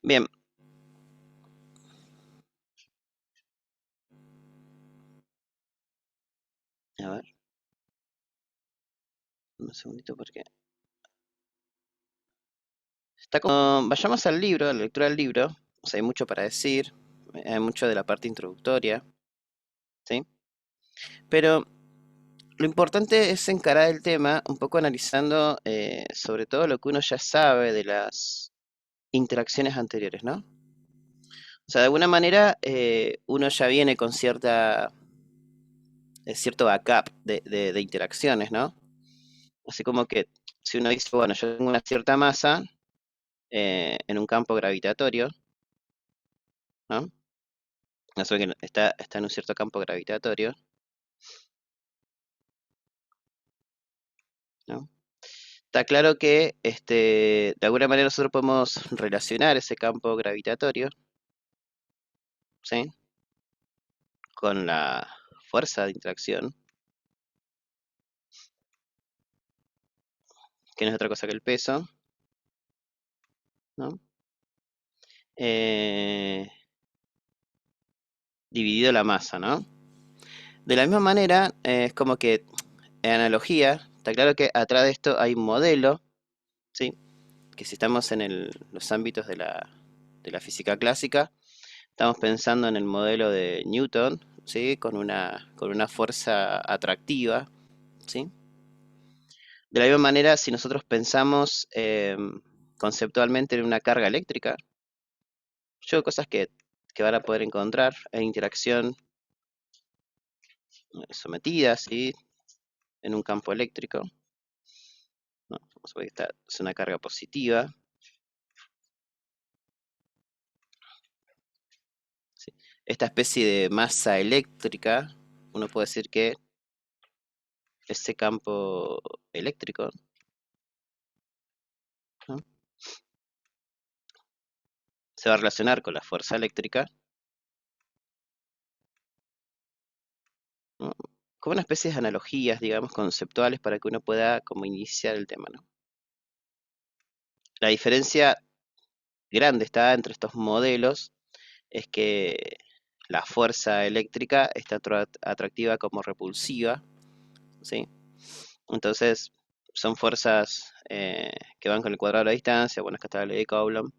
Bien, a ver, un segundito porque está como... Vayamos al libro, a la lectura del libro. O sea, hay mucho para decir, hay mucho de la parte introductoria, ¿sí? Pero lo importante es encarar el tema un poco analizando sobre todo lo que uno ya sabe de las interacciones anteriores, ¿no? O sea, de alguna manera uno ya viene con cierto backup de interacciones, ¿no? Así como que si uno dice, bueno, yo tengo una cierta masa en un campo gravitatorio, ¿no? No sé que está en un cierto campo gravitatorio, ¿no? Está claro que de alguna manera nosotros podemos relacionar ese campo gravitatorio, ¿sí? Con la fuerza de interacción, que no es otra cosa que el peso, ¿no? Eh, dividido la masa, ¿no? De la misma manera, es como que en analogía, está claro que atrás de esto hay un modelo, ¿sí? Que si estamos en los ámbitos de la física clásica, estamos pensando en el modelo de Newton, ¿sí? Con una fuerza atractiva, ¿sí? De la misma manera, si nosotros pensamos conceptualmente en una carga eléctrica, yo cosas que van a poder encontrar en interacción sometida, ¿sí? En un campo eléctrico, ¿no? Vamos a ver que esta es una carga positiva, ¿sí? Esta especie de masa eléctrica, uno puede decir que ese campo eléctrico, ¿no? Se va a relacionar con la fuerza eléctrica, ¿no? Como una especie de analogías, digamos, conceptuales para que uno pueda como iniciar el tema, ¿no? La diferencia grande está entre estos modelos es que la fuerza eléctrica está atractiva como repulsiva, ¿sí? Entonces, son fuerzas que van con el cuadrado de la distancia, bueno, es que está la ley de Coulomb,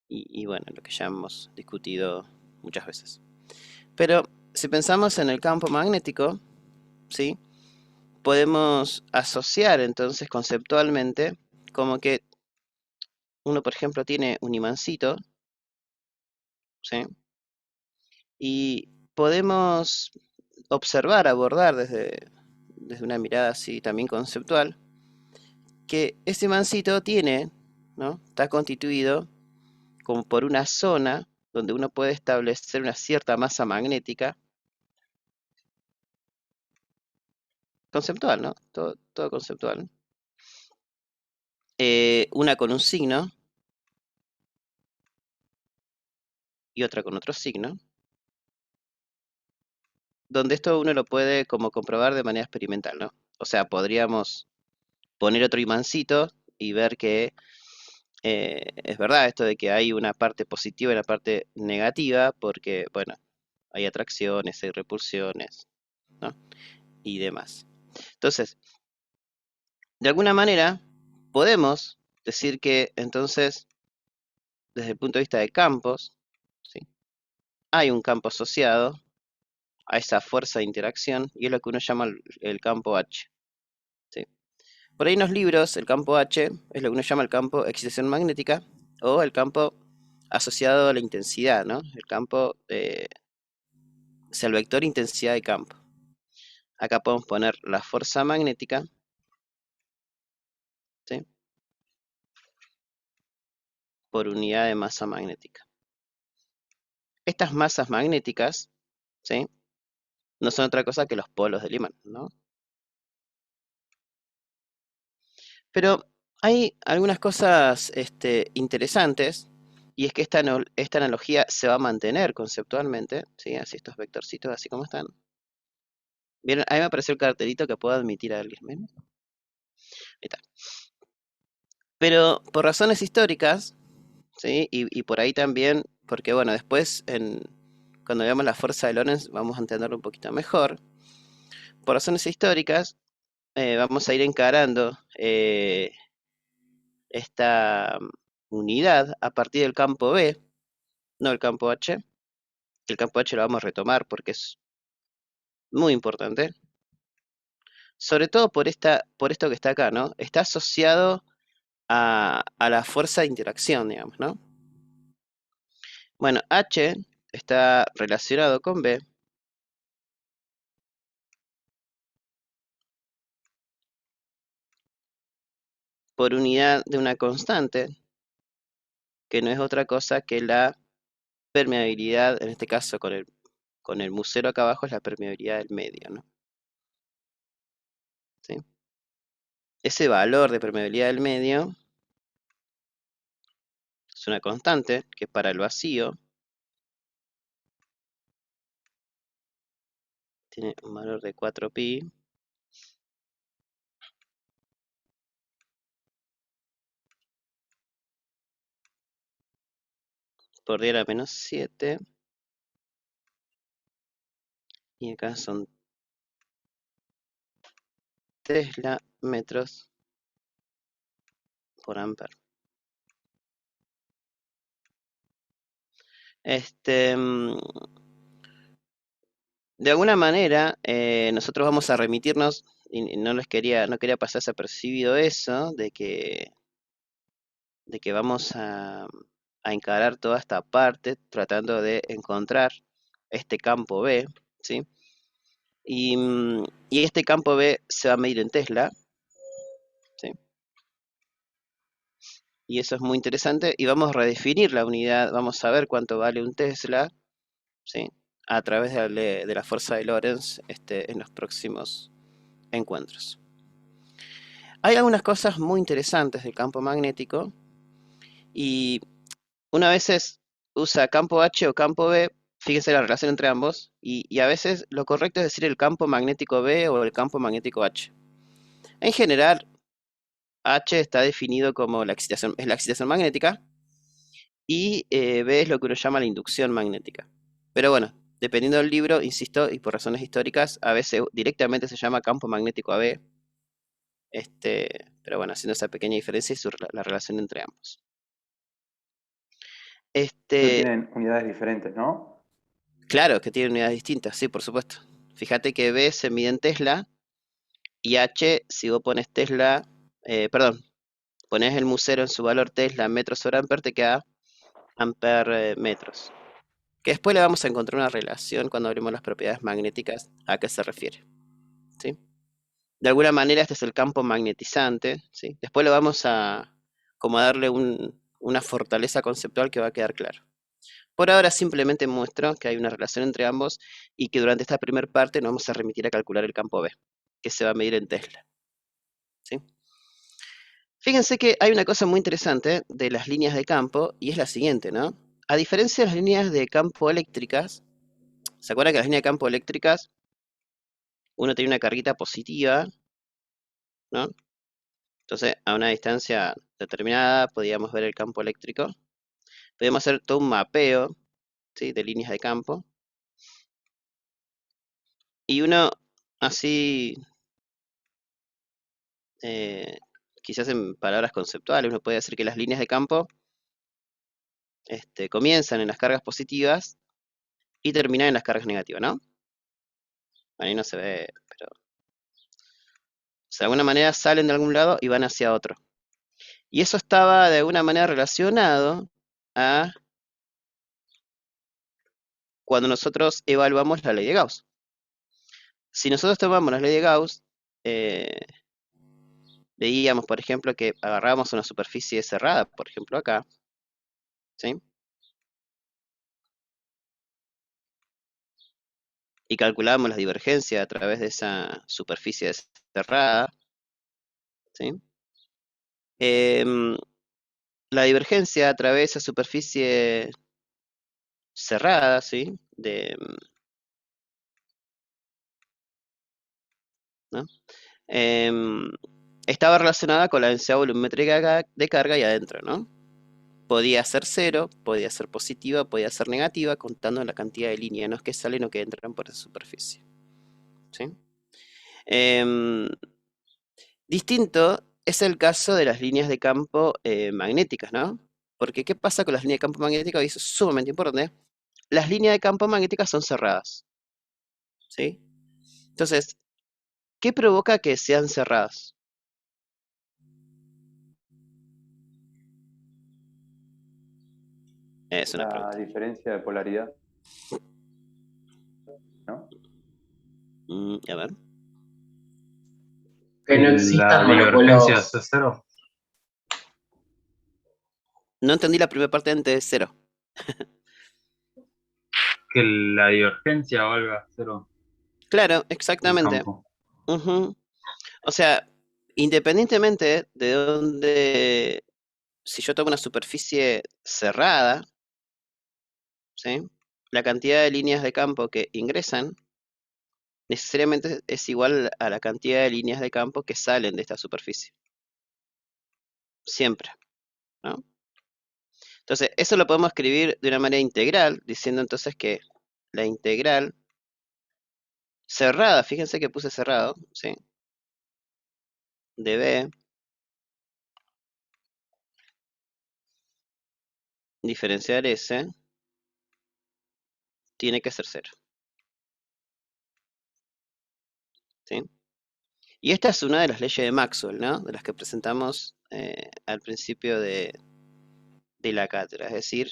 y bueno, lo que ya hemos discutido muchas veces. Pero si pensamos en el campo magnético, ¿sí? Podemos asociar entonces conceptualmente como que uno, por ejemplo, tiene un imancito, ¿sí? Y podemos observar, abordar desde una mirada así también conceptual, que ese imancito tiene, ¿no? Está constituido como por una zona donde uno puede establecer una cierta masa magnética conceptual, ¿no? Todo conceptual. Una con un signo y otra con otro signo, donde esto uno lo puede como comprobar de manera experimental, ¿no? O sea, podríamos poner otro imancito y ver que es verdad esto de que hay una parte positiva y una parte negativa, porque, bueno, hay atracciones, hay repulsiones, ¿no? Y demás. Entonces, de alguna manera, podemos decir que entonces, desde el punto de vista de campos, ¿sí? Hay un campo asociado a esa fuerza de interacción y es lo que uno llama el campo H, ¿sí? Por ahí en los libros, el campo H es lo que uno llama el campo excitación magnética o el campo asociado a la intensidad, ¿no? El campo, o sea, el vector intensidad de campo. Acá podemos poner la fuerza magnética, ¿sí? Por unidad de masa magnética. Estas masas magnéticas, ¿sí? No son otra cosa que los polos del imán, ¿no? Pero hay algunas cosas interesantes, y es que esta analogía se va a mantener conceptualmente, ¿sí? Así estos vectorcitos, así como están. ¿Vieron? Ahí me apareció el cartelito que puedo admitir a alguien. ¿Ven? Ahí está. Pero por razones históricas, ¿sí? Y por ahí también, porque bueno, después cuando veamos la fuerza de Lorentz vamos a entenderlo un poquito mejor. Por razones históricas, vamos a ir encarando esta unidad a partir del campo B, no el campo H. El campo H lo vamos a retomar porque es muy importante. Sobre todo por esto que está acá, ¿no? Está asociado a la fuerza de interacción, digamos, ¿no? Bueno, H está relacionado con B por unidad de una constante, que no es otra cosa que la permeabilidad, en este caso con el musero acá abajo, es la permeabilidad del medio, ¿no? ¿Sí? Ese valor de permeabilidad del medio es una constante que para el vacío tiene un valor de 4pi por 10 a la menos 7, y acá son Tesla metros por amper. De alguna manera, nosotros vamos a remitirnos, y no quería pasar desapercibido eso, de que vamos a encarar toda esta parte tratando de encontrar este campo B, ¿sí? Y este campo B se va a medir en Tesla, ¿sí? Y eso es muy interesante. Y vamos a redefinir la unidad, vamos a ver cuánto vale un Tesla, ¿sí? A través de la fuerza de Lorentz en los próximos encuentros. Hay algunas cosas muy interesantes del campo magnético y una veces usa campo H o campo B, fíjense la relación entre ambos, y a veces lo correcto es decir el campo magnético B o el campo magnético H. En general, H está definido como es la excitación magnética y B es lo que uno llama la inducción magnética. Pero bueno, dependiendo del libro, insisto, y por razones históricas, a veces directamente se llama campo magnético AB. Pero bueno, haciendo esa pequeña diferencia y la relación entre ambos. Pero Este, tienen unidades diferentes, ¿no? claro que tiene unidades distintas, sí, por supuesto. Fíjate que B se mide en Tesla y H, si vos pones Tesla, perdón, pones el musero en su valor Tesla metros sobre amper, te queda amper metros. Que después le vamos a encontrar una relación cuando hablemos de las propiedades magnéticas a qué se refiere, ¿sí? De alguna manera este es el campo magnetizante, ¿sí? Después le vamos a como a darle una fortaleza conceptual que va a quedar claro. Por ahora simplemente muestro que hay una relación entre ambos y que durante esta primera parte nos vamos a remitir a calcular el campo B, que se va a medir en Tesla, ¿sí? Fíjense que hay una cosa muy interesante de las líneas de campo y es la siguiente, ¿no? A diferencia de las líneas de campo eléctricas, ¿se acuerdan que las líneas de campo eléctricas uno tiene una carguita positiva, ¿no? Entonces, a una distancia determinada podíamos ver el campo eléctrico. Podemos hacer todo un mapeo, ¿sí? De líneas de campo. Y uno así, eh, quizás en palabras conceptuales, uno puede decir que las líneas de campo comienzan en las cargas positivas y terminan en las cargas negativas, ¿no? Ahí no se ve, pero de alguna manera salen de algún lado y van hacia otro. Y eso estaba de alguna manera relacionado a cuando nosotros evaluamos la ley de Gauss. Si nosotros tomamos la ley de Gauss, eh, veíamos, por ejemplo, que agarrábamos una superficie cerrada, por ejemplo acá, ¿sí? Y calculábamos las divergencias a través de esa superficie cerrada, ¿sí? Em, la divergencia a través de esa superficie cerrada, ¿sí? ¿No? Estaba relacionada con la densidad volumétrica de carga ahí adentro, ¿no? podía ser cero, podía ser positiva, podía ser negativa, contando la cantidad de líneas que salen o que entran por esa superficie. ¿Sí? Em, Distinto es el caso de las líneas de campo magnéticas, ¿no? Porque ¿qué pasa con las líneas de campo magnéticas? Y eso es sumamente importante. Las líneas de campo magnéticas son cerradas, ¿sí? Entonces, ¿qué provoca que sean cerradas? Es una La pregunta. diferencia de polaridad, ¿no? A ver. Que no La existan divergencia es monopolos. cero. No entendí la primera parte antes de cero. Que la divergencia valga cero Claro, del exactamente. campo. Ujú. O sea, independientemente de dónde, si yo tomo una superficie cerrada, ¿sí? La cantidad de líneas de campo que ingresan necesariamente es igual a la cantidad de líneas de campo que salen de esta superficie. Siempre, ¿no? Entonces, eso lo podemos escribir de una manera integral, diciendo entonces que la integral cerrada, fíjense que puse cerrado, ¿sí? De B diferenciar S tiene que ser cero, ¿sí? Y esta es una de las leyes de Maxwell, ¿no? De las que presentamos al principio de la cátedra, es decir,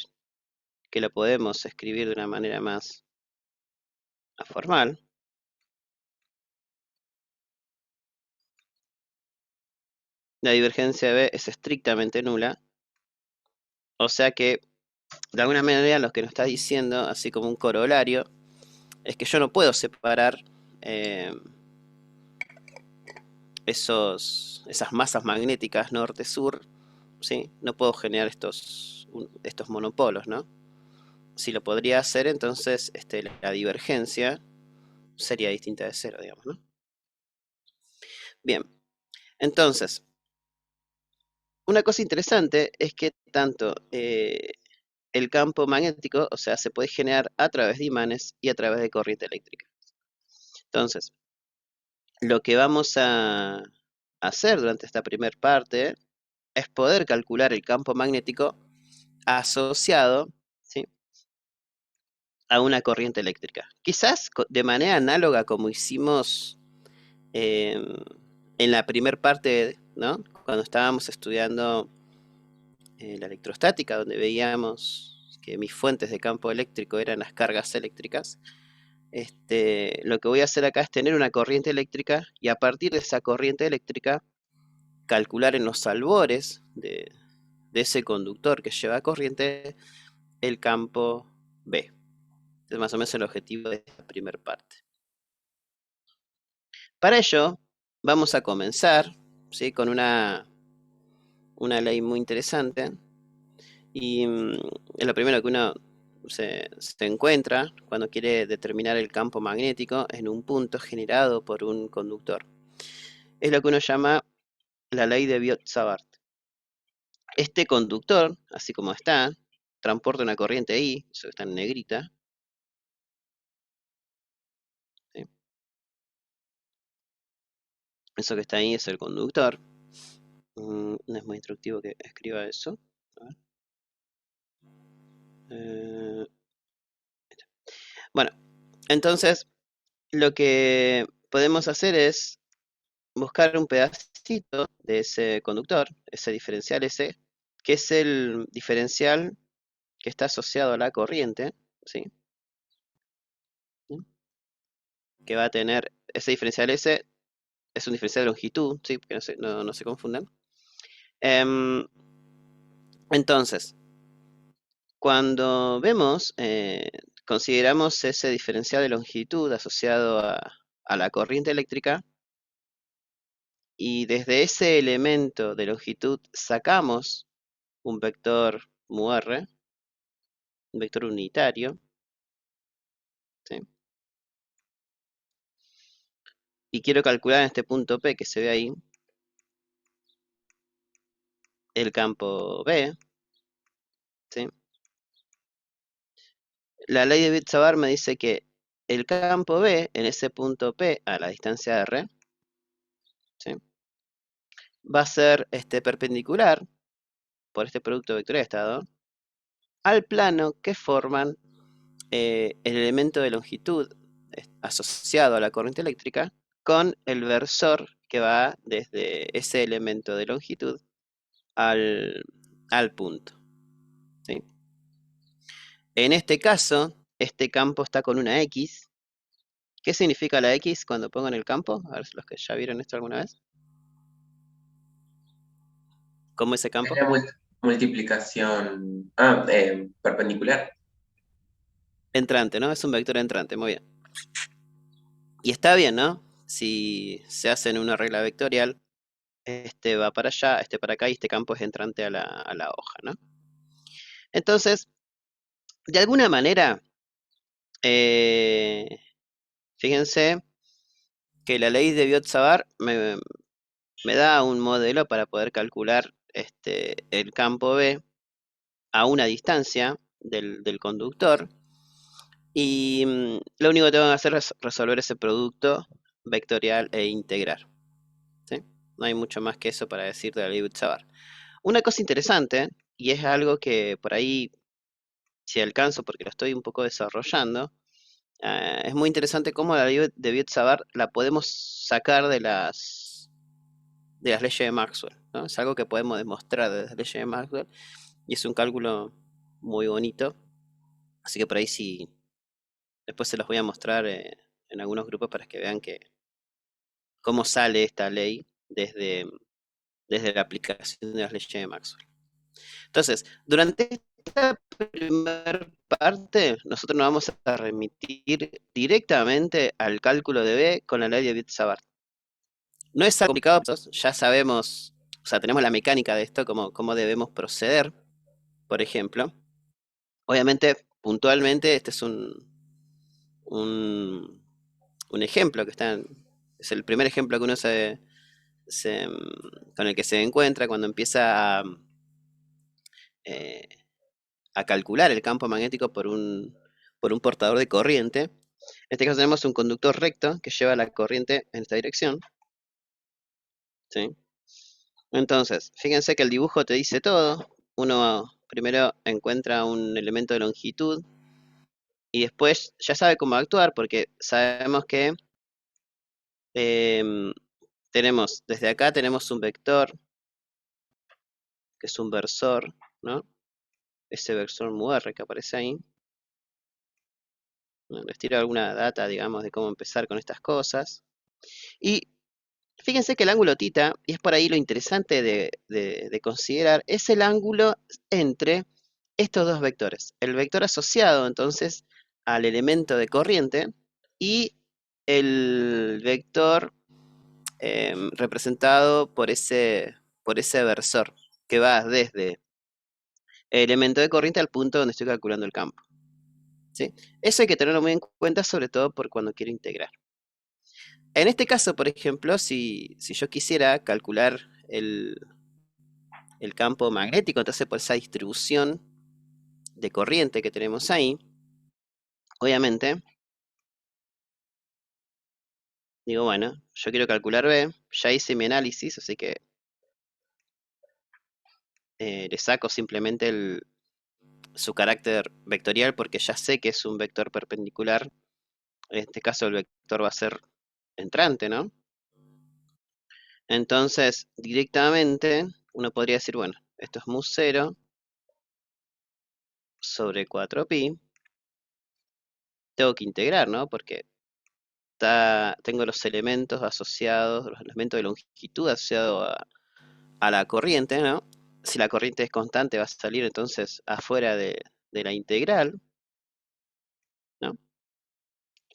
que lo podemos escribir de una manera más formal. La divergencia de B es estrictamente nula, o sea que de alguna manera lo que nos está diciendo, así como un corolario, es que yo no puedo separar eh, esas masas magnéticas norte-sur, ¿sí? No puedo generar estos monopolos, ¿no? Si lo podría hacer, entonces la divergencia sería distinta de cero, digamos, ¿no? Bien, entonces, una cosa interesante es que tanto el campo magnético, o sea, se puede generar a través de imanes y a través de corriente eléctrica. Entonces, lo que vamos a hacer durante esta primera parte es poder calcular el campo magnético asociado, ¿sí?, a una corriente eléctrica. Quizás de manera análoga como hicimos en la primera parte, ¿no? Cuando estábamos estudiando la electrostática, donde veíamos que mis fuentes de campo eléctrico eran las cargas eléctricas. Lo que voy a hacer acá es tener una corriente eléctrica y a partir de esa corriente eléctrica calcular en los albores de ese conductor que lleva corriente el campo B. Es más o menos el objetivo de esta primera parte. Para ello, vamos a comenzar, ¿sí?, con una ley muy interesante. Y es lo primero que uno se encuentra cuando quiere determinar el campo magnético en un punto generado por un conductor. Es lo que uno llama la ley de Biot-Savart. Este conductor, así como está, transporta una corriente I, eso que está en negrita, ¿sí? Eso que está ahí es el conductor. No es muy instructivo que escriba eso. A ver. Bueno, entonces lo que podemos hacer es buscar un pedacito de ese conductor, ese diferencial S, que es el diferencial que está asociado a la corriente, ¿sí?, que va a tener ese diferencial S, es un diferencial de longitud, ¿sí?, que no se confundan. Entonces, cuando vemos, consideramos ese diferencial de longitud asociado a la corriente eléctrica, y desde ese elemento de longitud sacamos un vector μr, un vector unitario, ¿sí?, y quiero calcular en este punto P que se ve ahí el campo B. ¿sí? La ley de Witt-Savart me dice que el campo B en ese punto P a la distancia R, ¿sí? Va a ser perpendicular por este producto vectorial de estado al plano que forman el elemento de longitud asociado a la corriente eléctrica con el versor que va desde ese elemento de longitud al punto, ¿sí? En este caso, este campo está con una X. ¿Qué significa la X cuando pongo en el campo? A ver si los que ya vieron esto alguna vez. ¿Cómo ese campo? Es la multiplicación perpendicular. Entrante, ¿no? Es un vector entrante, muy bien. Y está bien, ¿no? Si se hace en una regla vectorial, este va para allá, este para acá y este campo es entrante a la hoja, ¿no? Entonces, de alguna manera, fíjense que la ley de Biot-Savart me da un modelo para poder calcular el campo B a una distancia del conductor. Y lo único que tengo que hacer es resolver ese producto vectorial e integrar, ¿sí? No hay mucho más que eso para decir de la ley de Biot-Savart. Una cosa interesante, y es algo que por ahí, si alcanzo, porque lo estoy un poco desarrollando, es muy interesante cómo la ley de Biot-Savart la podemos sacar de las leyes de Maxwell, ¿no? Es algo que podemos demostrar desde las leyes de Maxwell y es un cálculo muy bonito. Así que por ahí sí, después se los voy a mostrar en algunos grupos para que vean cómo sale esta ley desde la aplicación de las leyes de Maxwell. Entonces, durante esta primera parte, nosotros nos vamos a remitir directamente al cálculo de B con la ley de Biot-Savart. No es algo complicado, ya sabemos, o sea, tenemos la mecánica de esto, cómo debemos proceder, por ejemplo. Obviamente, puntualmente, este es un ejemplo que es el primer ejemplo que uno con el que se encuentra cuando empieza eh, a calcular el campo magnético por un portador de corriente. En este caso tenemos un conductor recto que lleva la corriente en esta dirección, ¿sí? Entonces, fíjense que el dibujo te dice todo. Uno primero encuentra un elemento de longitud y después ya sabe cómo actuar porque sabemos que desde acá tenemos un vector que es un versor, ¿no? Ese versor MUR que aparece ahí. Les tiro alguna data, digamos, de cómo empezar con estas cosas. Y fíjense que el ángulo θ, y es por ahí lo interesante de considerar, es el ángulo entre estos dos vectores. El vector asociado, entonces, al elemento de corriente y el vector representado por ese versor que va desde el elemento de corriente al punto donde estoy calculando el campo, ¿sí? Eso hay que tenerlo muy en cuenta, sobre todo por cuando quiero integrar. En este caso, por ejemplo, si yo quisiera calcular el campo magnético, entonces por esa distribución de corriente que tenemos ahí, obviamente, digo, bueno, yo quiero calcular B, ya hice mi análisis, así que le saco simplemente su carácter vectorial porque ya sé que es un vector perpendicular. En este caso el vector va a ser entrante, ¿no? Entonces, directamente, uno podría decir, bueno, esto es mu0 sobre 4pi. Tengo que integrar, ¿no? Porque tengo los elementos asociados, los elementos de longitud asociados a la corriente, ¿no? Si la corriente es constante, va a salir entonces afuera de la integral, ¿no?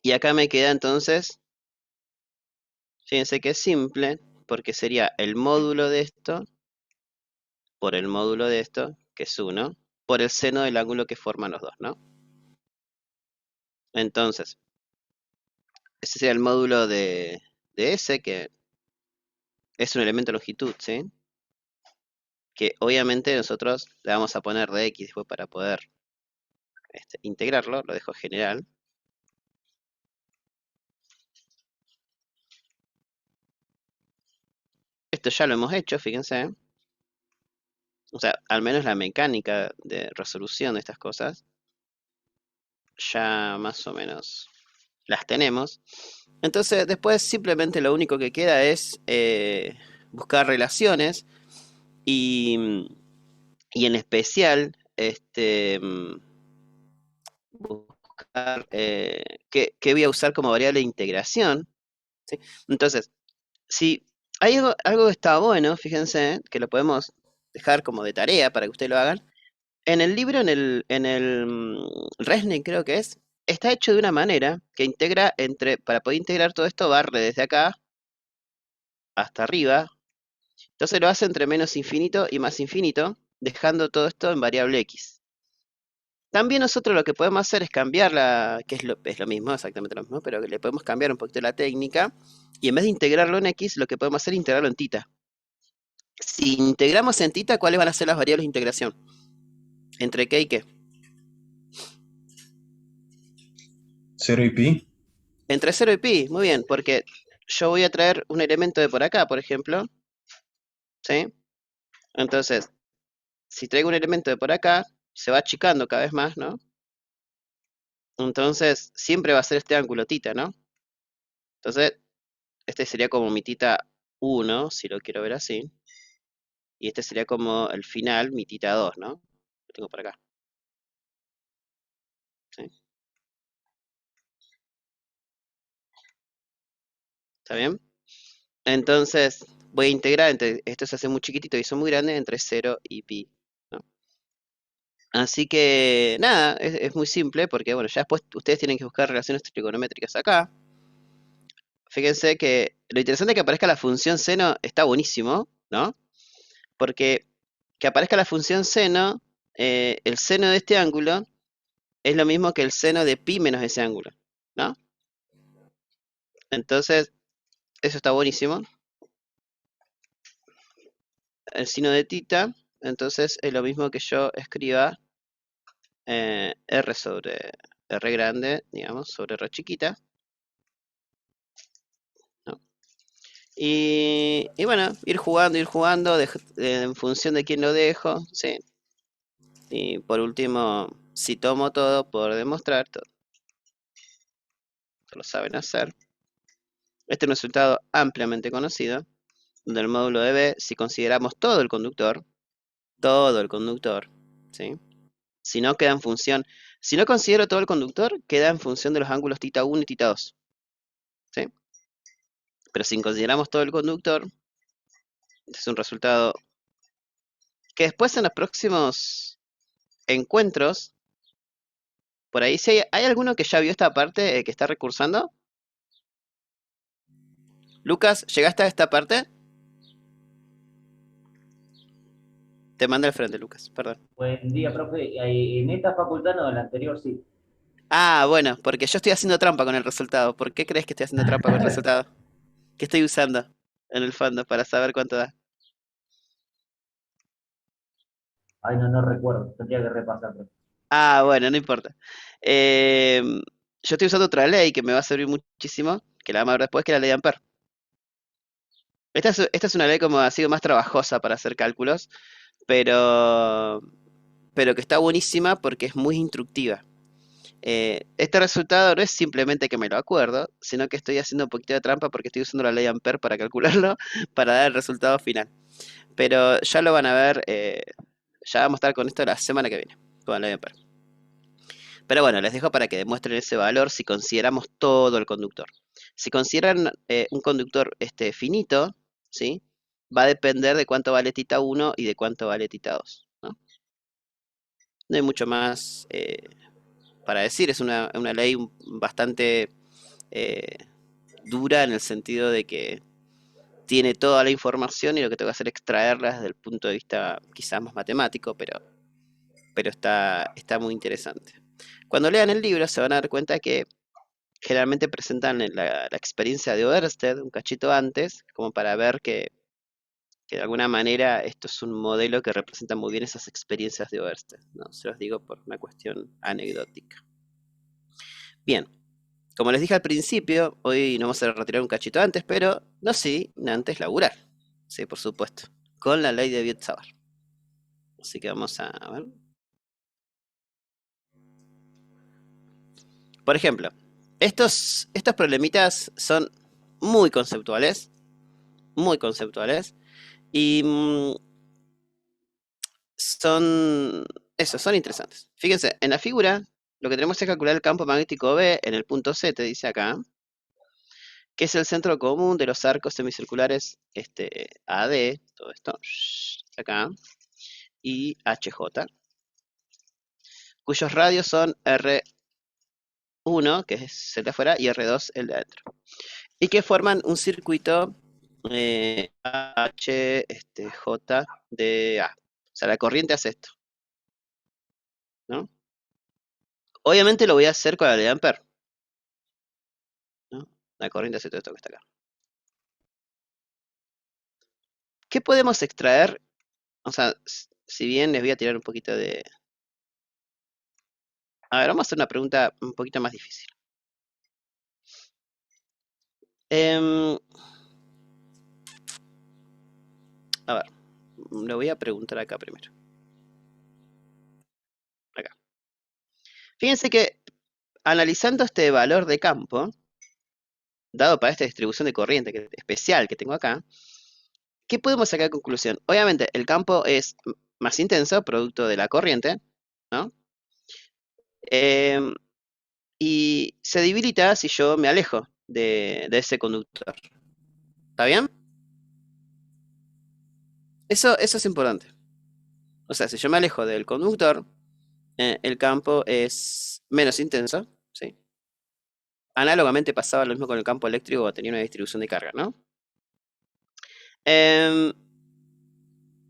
Y acá me queda entonces, fíjense que es simple, porque sería el módulo de esto por el módulo de esto, que es 1, por el seno del ángulo que forman los dos, ¿no? Entonces, ese sería el módulo de S, que es un elemento de longitud, ¿sí? que obviamente nosotros le vamos a poner de x después para poder integrarlo, lo dejo general. Esto ya lo hemos hecho, fíjense. O sea, al menos la mecánica de resolución de estas cosas ya más o menos las tenemos. Entonces, después simplemente lo único que queda es buscar relaciones y en especial buscar qué voy a usar como variable de integración, ¿sí? Entonces, si hay algo que está bueno, fíjense, que lo podemos dejar como de tarea para que ustedes lo hagan. En el libro, en el Resnick creo que está hecho de una manera que integra para poder integrar todo esto, barre desde acá hasta arriba. Entonces lo hace entre menos infinito y más infinito, dejando todo esto en variable x. También nosotros lo que podemos hacer es cambiarla, que es lo mismo, exactamente lo mismo, pero que le podemos cambiar un poquito la técnica, y en vez de integrarlo en x, lo que podemos hacer es integrarlo en θ. Si integramos en θ, ¿cuáles van a ser las variables de integración? ¿Entre qué y qué? 0 y pi. Entre 0 y pi, muy bien, porque yo voy a traer un elemento de por acá, por ejemplo, ¿sí? Entonces, si traigo un elemento de por acá, se va achicando cada vez más, ¿no? Entonces, siempre va a ser este ángulo θ, ¿no? Entonces, este sería como mi θ 1, si lo quiero ver así. Y este sería como el final, mi θ 2, ¿no? Lo tengo por acá. ¿Sí? ¿Está bien? Entonces, voy a integrar esto se hace muy chiquitito y eso muy grande, entre 0 y pi, ¿no? Así que, nada, es muy simple porque, bueno, ya después ustedes tienen que buscar relaciones trigonométricas acá. Fíjense que lo interesante que aparezca la función seno está buenísimo, ¿no? Porque que aparezca la función seno, el seno de este ángulo es lo mismo que el seno de pi menos ese ángulo, ¿no? Entonces, eso está buenísimo. El sino de θ, entonces es lo mismo que yo escriba R sobre R grande, digamos, sobre R chiquita, ¿no? Y bueno, ir jugando en función de quién lo dejo, ¿sí? Y por último, si tomo todo por demostrar, todo lo saben hacer. Este es un resultado ampliamente conocido, donde el módulo de B, si consideramos todo el conductor, ¿sí? Si no queda en función, si no considero todo el conductor, queda en función de los ángulos θ 1 y θ 2, ¿sí? Pero si consideramos todo el conductor, este es un resultado que después en los próximos encuentros, por ahí, si hay alguno que ya vio esta parte que está recursando. Lucas, ¿llegaste a esta parte? Te mandé al frente, Lucas, perdón. Buen día, profe. En esta facultad no, en la anterior sí. Ah, bueno, porque yo estoy haciendo trampa con el resultado. ¿Por qué crees que estoy haciendo trampa con el resultado? ¿Qué estoy usando en el fondo para saber cuánto da? Ay, no recuerdo. Tendría que repasar, profe. Ah, bueno, no importa. Yo estoy usando otra ley que me va a servir muchísimo, que la vamos a ver después, que es la ley de Ampère. Esta es una ley como ha sido más trabajosa para hacer cálculos, pero que está buenísima porque es muy instructiva. Este resultado no es simplemente que me lo acuerdo, sino que estoy haciendo un poquito de trampa porque estoy usando la ley de Ampère para calcularlo, para dar el resultado final. Pero ya lo van a ver, ya vamos a estar con esto la semana que viene, con la ley de Ampère. Pero bueno, les dejo para que demuestren ese valor si consideramos todo el conductor. Si consideran un conductor finito, ¿sí? Va a depender de cuánto vale θ 1 y de cuánto vale θ 2, ¿no? No hay mucho más para decir, es una ley bastante dura en el sentido de que tiene toda la información y lo que tengo que hacer es extraerla desde el punto de vista quizás más matemático, pero está muy interesante. Cuando lean el libro se van a dar cuenta que generalmente presentan la experiencia de Oersted un cachito antes, como para ver que que de alguna manera esto es un modelo que representa muy bien esas experiencias de Oersted, ¿no? Se los digo por una cuestión anecdótica. Bien, como les dije al principio, hoy nos vamos a retirar un cachito antes, pero no sin antes laburar, sí, por supuesto, con la ley de Biot-Savart. Así que vamos a ver. Por ejemplo, estos problemitas son muy conceptuales, y son interesantes. Fíjense, en la figura lo que tenemos es calcular el campo magnético B en el punto C, te dice acá, que es el centro común de los arcos semicirculares AD, todo esto, acá, y HJ, cuyos radios son R1, que es el de afuera, y R2, el de adentro, y que forman un circuito H, J, de A. O sea, la corriente hace esto, ¿no? Obviamente lo voy a hacer con la ley de Ampère, ¿no? La corriente hace todo esto que está acá. ¿Qué podemos extraer? O sea, si bien les voy a tirar un poquito de... A ver, vamos a hacer una pregunta un poquito más difícil. A ver, lo voy a preguntar acá primero. Acá. Fíjense que analizando este valor de campo, dado para esta distribución de corriente especial que tengo acá, ¿qué podemos sacar de conclusión? Obviamente, el campo es más intenso, producto de la corriente, ¿no? Y se debilita si yo me alejo de ese conductor. ¿Está bien? Eso es importante. O sea, si yo me alejo del conductor, el campo es menos intenso, ¿sí? Análogamente pasaba lo mismo con el campo eléctrico cuando tenía una distribución de carga, ¿no?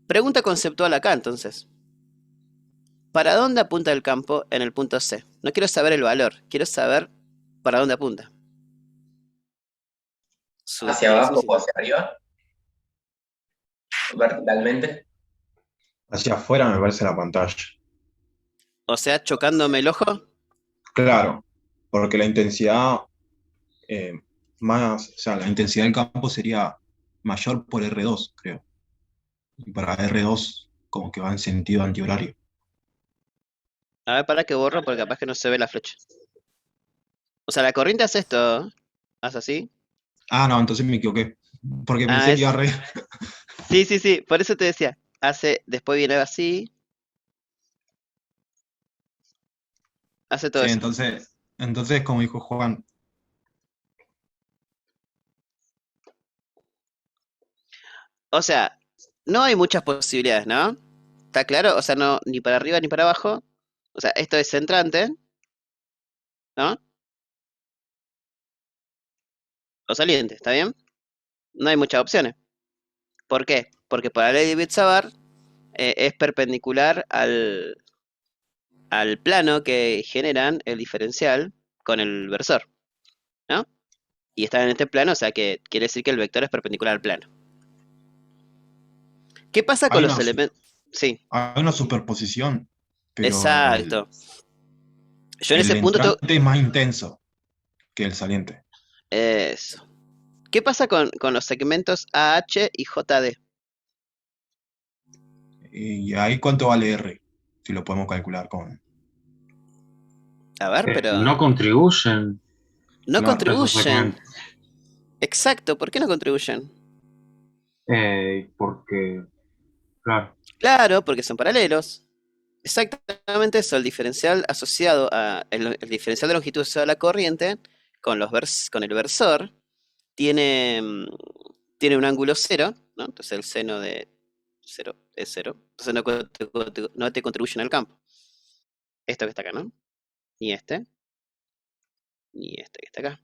Pregunta conceptual acá, entonces. ¿Para dónde apunta el campo en el punto C? No quiero saber el valor, quiero saber para dónde apunta. ¿Hacia abajo o hacia arriba? ¿Verticalmente? Hacia afuera me parece la pantalla. O sea, chocándome el ojo. Claro, porque la intensidad o sea, la intensidad del campo sería mayor por R2, creo. Y para R2 como que va en sentido antihorario. A ver, para que borro porque capaz que no se ve la flecha. O sea, la corriente hace esto. Hace así. Ah, no, entonces me equivoqué. Porque pensé que iba a re... Sí, por eso te decía. Después viene así. Hace todo Sí, eso. entonces, como dijo Juan, O sea, no hay muchas posibilidades, ¿no? ¿Está claro? O sea, no, ni para arriba ni para abajo. O sea, esto es centrante, ¿no? O saliente, ¿está bien? No hay muchas opciones. ¿Por qué? Porque por la ley de Biot-Savart es perpendicular al plano que generan el diferencial con el versor, ¿no? Y está en este plano, o sea que quiere decir que el vector es perpendicular al plano. ¿Qué pasa con los elementos? Sí, hay una superposición, pero exacto. Yo en el ese punto entrante es más intenso que el saliente. Eso. ¿Qué pasa con los segmentos AH y JD? ¿Y ahí cuánto vale R? Si lo podemos calcular con... A ver, pero No contribuyen no claro. esos contribuyen. segmentos. Exacto, ¿por qué no contribuyen? Porque, claro, Claro, porque son paralelos. Exactamente eso, el diferencial asociado a el diferencial de longitud asociado a la corriente con el versor tiene un ángulo cero, ¿no? Entonces el seno de cero es cero. Entonces no te contribuyen al campo. Esto que está acá, ¿no? Ni este que está acá.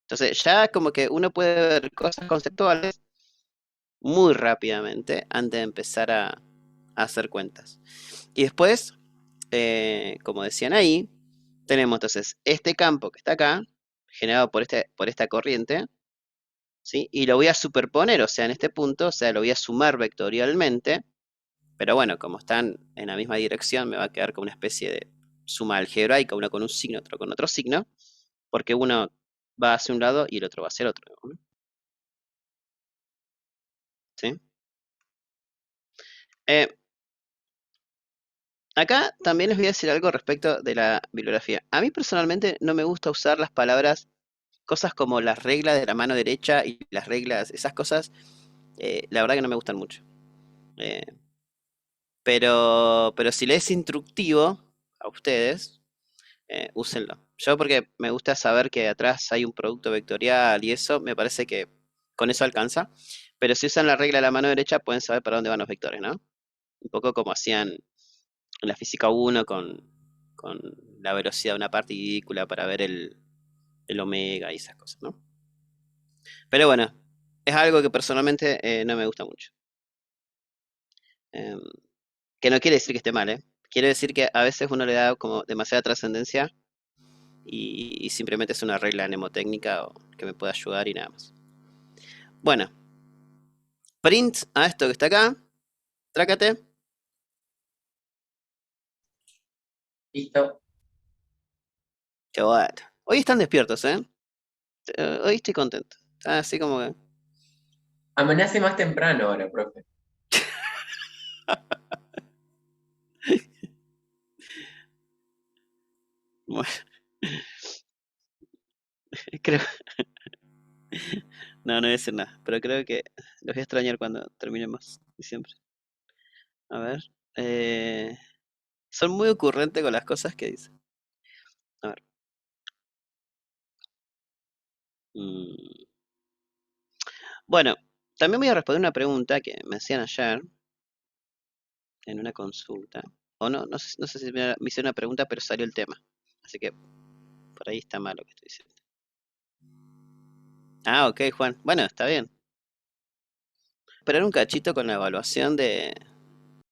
Entonces ya como que uno puede ver cosas conceptuales muy rápidamente antes de empezar a hacer cuentas. Y después, como decían ahí, tenemos entonces este campo que está acá, generado por esta corriente, ¿sí? Y lo voy a superponer, o sea, en este punto, o sea, lo voy a sumar vectorialmente, pero bueno, como están en la misma dirección, me va a quedar como una especie de suma algebraica, uno con un signo, otro con otro signo, porque uno va hacia un lado y el otro va hacia el otro, ¿no? ¿Sí? Acá también les voy a decir algo respecto de la bibliografía. A mí personalmente no me gusta usar las palabras, cosas como las reglas de la mano derecha y las reglas, esas cosas, la verdad que no me gustan mucho. Eh, pero si les es instructivo a ustedes, úsenlo. Yo porque me gusta saber que atrás hay un producto vectorial y eso, me parece que con eso alcanza. Pero si usan la regla de la mano derecha, pueden saber para dónde van los vectores, ¿no? Un poco como hacían en la física 1 con la velocidad de una partícula para ver el omega y esas cosas, ¿no? Pero bueno, es algo que personalmente no me gusta mucho. Em, que no quiere decir que esté mal, ¿eh? Quiere decir que a veces uno le da como demasiada trascendencia y simplemente es una regla mnemotécnica o que me pueda ayudar y nada más. Bueno, print a esto que está acá, trácate. Listo. Qué bueno. Hoy están despiertos, ¿eh? Hoy estoy contento. Está así como que... Amanece más temprano ahora, profe. Bueno, creo... No, no voy a decir nada, pero creo que los voy a extrañar cuando terminemos diciembre. A ver. Son muy ocurrentes con las cosas que dicen. A ver. Mm, Bueno, también voy a responder una pregunta que me hacían ayer en una consulta. O no, no sé si me hice una pregunta, pero salió el tema. Así que por ahí está mal lo que estoy diciendo. Ah, ok, Juan. Bueno, está bien. Esperar un cachito con la evaluación de